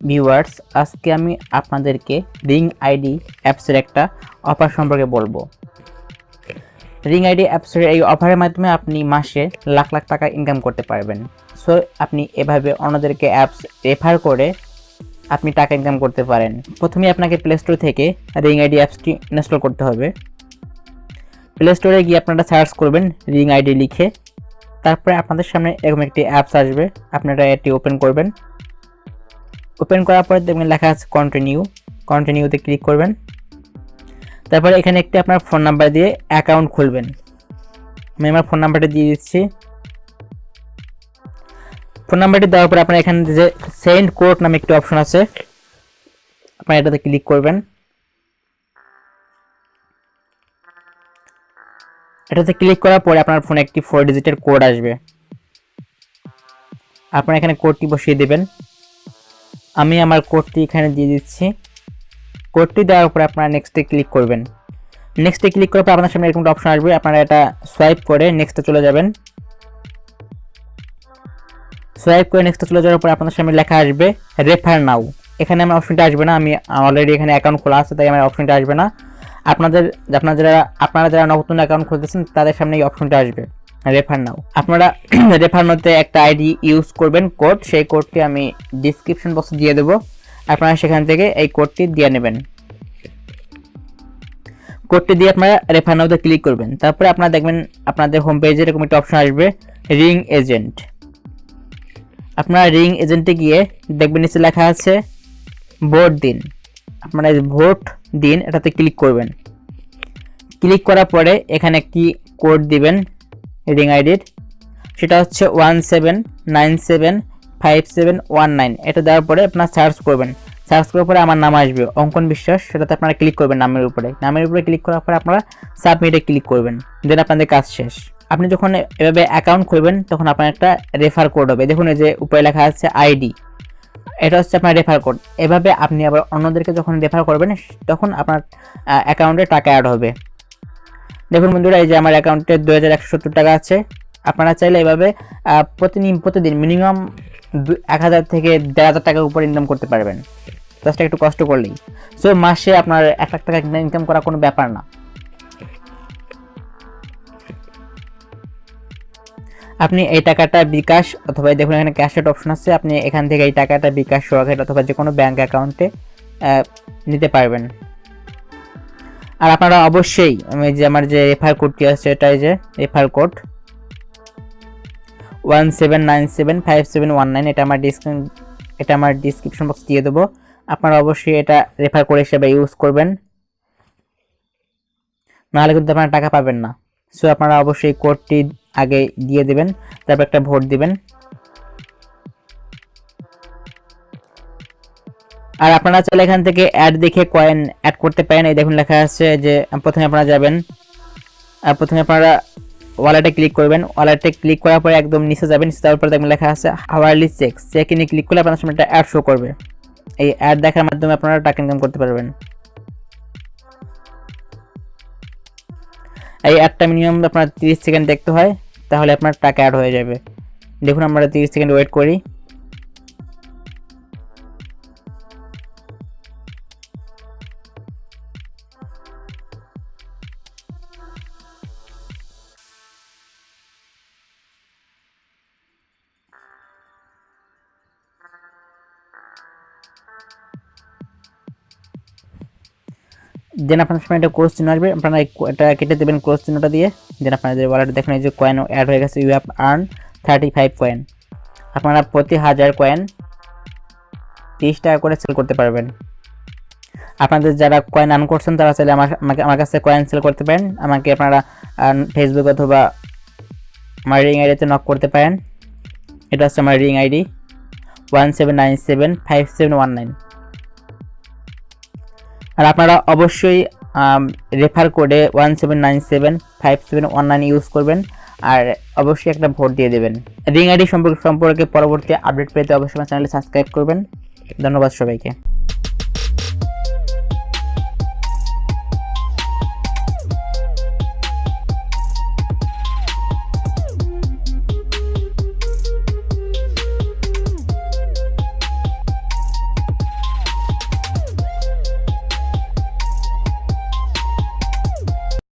Viewers, আজকে আমি আপনাদেরকে রিং আইডি অ্যাপসের একটা অফার সম্পর্কে বলবো। রিং আইডি অ্যাপসের এই অফারের মাধ্যমে আপনি মাসে লাখ লাখ টাকা ইনকাম করতে পারবেন। সো আপনি এভাবে অন্যদেরকে অ্যাপস রেফার করে আপনি টাকা ইনকাম করতে পারেন। প্রথমে আপনাকে প্লে স্টোর থেকে রিং আইডি অ্যাপসটি ইনস্টল করতে হবে। প্লে স্টোরে গিয়ে আপনারা সার্চ করবেন রিং আইডি লিখে, তারপরে আপনাদের সামনে এরকম একটি অ্যাপস আসবে, আপনারা এটি ওপেন করবেন। ওপেন করার পরে দেখবেন লেখা আছে কন্টিনিউতে ক্লিক করবেন। তারপরে এখানে একটি আপনার ফোন নাম্বার দিয়ে অ্যাকাউন্ট খুলবেন। আমি আমার ফোন নাম্বারটা দিয়ে দিচ্ছি। ফোন নাম্বারটি দেওয়ার পরে আপনার এখানে যে সেন্ড কোড নামে একটি অপশন আছে, আপনারা এটাতে ক্লিক করবেন। এটাতে ক্লিক করার পরে আপনার ফোনে একটি 4 ডিজিটের কোড আসবে। আপনারা এখানে কোডটি বসিয়ে দেবেন। আমি আমার কোডটি এখানে দিয়ে দিচ্ছি। কোডটি দেওয়ার পরে আপনারা নেক্সটে ক্লিক করবেন। নেক্সটে ক্লিক করার পর আপনার সামনে এরকম একটা অপশন আসবে, আপনারা এটা সোয়াইপ করে নেক্সটে চলে যাবেন। সোয়াইপ করে নেক্সটে চলে যাওয়ার পর আপনাদের সামনে লেখা আসবে রেফার নাও। এখানে আমার অপশনটা আসবে না, আমি অলরেডি এখানে অ্যাকাউন্ট খোলা আছে, তাই আমার অপশনটা আসবে না। আপনারা যারা নতুন অ্যাকাউন্ট খুলতেছেন তাদের সামনে এই অপশনটা আসবে রেফার নাও। আপনারা রেফার নাওতে একটা আইডি ইউজ করবেন, কোড, সেই কোডটি আমি ডিসক্রিপশন বক্সে দিয়ে দেবো। আপনারা সেখান থেকে এই কোডটি দিয়ে নেবেন। কোডটি দিয়ে আপনারা রেফার নাওতে ক্লিক করবেন। তারপরে আপনারা দেখবেন আপনাদের হোম পেজে এরকম একটা অপশন আসবে রিং এজেন্ট। আপনারা রিং এজেন্টে গিয়ে দেখবেন নিচে লেখা আছে ভোট দিন। আপনারা ভোট দিন এটাতে ক্লিক করবেন। ক্লিক করার পরে এখানে একটি কোড দিবেন রিং আইডির, সেটা হচ্ছে 17975719। এটা দেওয়ার পরে আপনারা সার্চ করবেন। সার্চ করার পরে আমার নাম আসবে অঙ্কন বিশ্বাস, সেটাতে আপনারা ক্লিক করবেন নামের উপরে ক্লিক করার পরে আপনারা সাবমিটে ক্লিক করবেন। দেন আপনাদের কাজ শেষ। আপনি যখন এভাবে অ্যাকাউন্ট খুলবেন তখন আপনার একটা রেফার কোড হবে। দেখুন এই যে উপরে লেখা আছে আইডি, এটা হচ্ছে আপনার রেফার কোড। এভাবে আপনি আবার অন্যদেরকে যখন রেফার করবেন তখন আপনার অ্যাকাউন্টে টাকা অ্যাড হবে। দেখুন বন্ধুরা, এই যে আমার অ্যাকাউন্টে 2170 টাকা আছে। আপনারা চাইলে এভাবে প্রতিদিন মিনিমাম 1000 থেকে 1500 টাকার উপর ইনকাম করতে পারবেন, জাস্ট একটু কষ্ট করলেই। সো মাসে আপনার 1 লাখ টাকা ইনকাম করা কোনো ব্যাপার না। আপনি এই টাকাটা বিকাশ অথবা দেখুন এখানে ক্যাশের অপশন আছে, আপনি এখান থেকে এই টাকাটা বিকাশ, রকেট অথবা যে কোনো ব্যাংক অ্যাকাউন্টে নিতে পারবেন। আর আপনারা অবশ্যই আমি যে আমার যে রেফার কোডটি আছে, এটাই যে রেফার কোড 17975719, এটা আমার ডিসক্রিপশন বক্স দিয়ে দেবো। আপনারা অবশ্যই এটা রেফার কোড হিসেবে ইউজ করবেন, নাহলে কিন্তু আপনারা টাকা পাবেন না। সো আপনারা অবশ্যই কোডটি আগে দিয়ে দেবেন, তারপর একটা ভোট দিবেন। আর আপনারা চাইলে এখান থেকে অ্যাড দেখে কয়েন অ্যাড করতে পারেন। এই দেখুন লেখা আছে যে প্রথমে আপনারা যাবেন, প্রথমে আপনারা ওয়ালেটে ক্লিক করবেন। ওয়ালেটে ক্লিক করার পরে একদম নিচে যাবেন, যাওয়ার পরে দেখবেন লেখা আছে আওয়ারলি চেকিনে ক্লিক করলে আপনার সামনে একটা অ্যাড শো করবে। এই অ্যাড দেখার মাধ্যমে আপনারা টাকা ইনকাম করতে পারবেন। এই অ্যাডটা মিনিমাম আপনার 30 সেকেন্ড দেখতে হয়, তাহলে আপনার টাকা অ্যাড হয়ে যাবে। দেখুন আমরা 30 সেকেন্ড ওয়েট করি। দেন আপনার সামনে একটা ক্রস চিহ্ন আসবে, আপনারা এটা কেটে দেবেন ক্রস চিহ্নটা দিয়ে। দেন আপনাদের ওয়ালেটে দেখুন এই যে কয়েন অ্যাড হয়ে গেছে, ইউ হ্যাভ আর্ন 35 কয়েন। আপনারা প্রতি 1000 কয়েন 30 টাকা করে সেল করতে পারবেন। আপনাদের যারা কয়েন আর্ন করছেন তারা চাইলে আমার কাছে কয়েন সেল করতে পারেন। আমাকে আপনারা ফেসবুক অথবা আমার রিং আইডিতে নক করতে পারেন। এটা হচ্ছে আমার রিং আইডি 17975719। আর আপনারা অবশ্যই রেফার কোডে 17975719 ইউজ করবেন, আর অবশ্যই একটা ভোট দিয়ে দেবেন। রিং আইডি সম্পর্কে পরবর্তী আপডেট পেতে অবশ্যই আমার চ্যানেলে সাবস্ক্রাইব করবেন। ধন্যবাদ সবাইকে।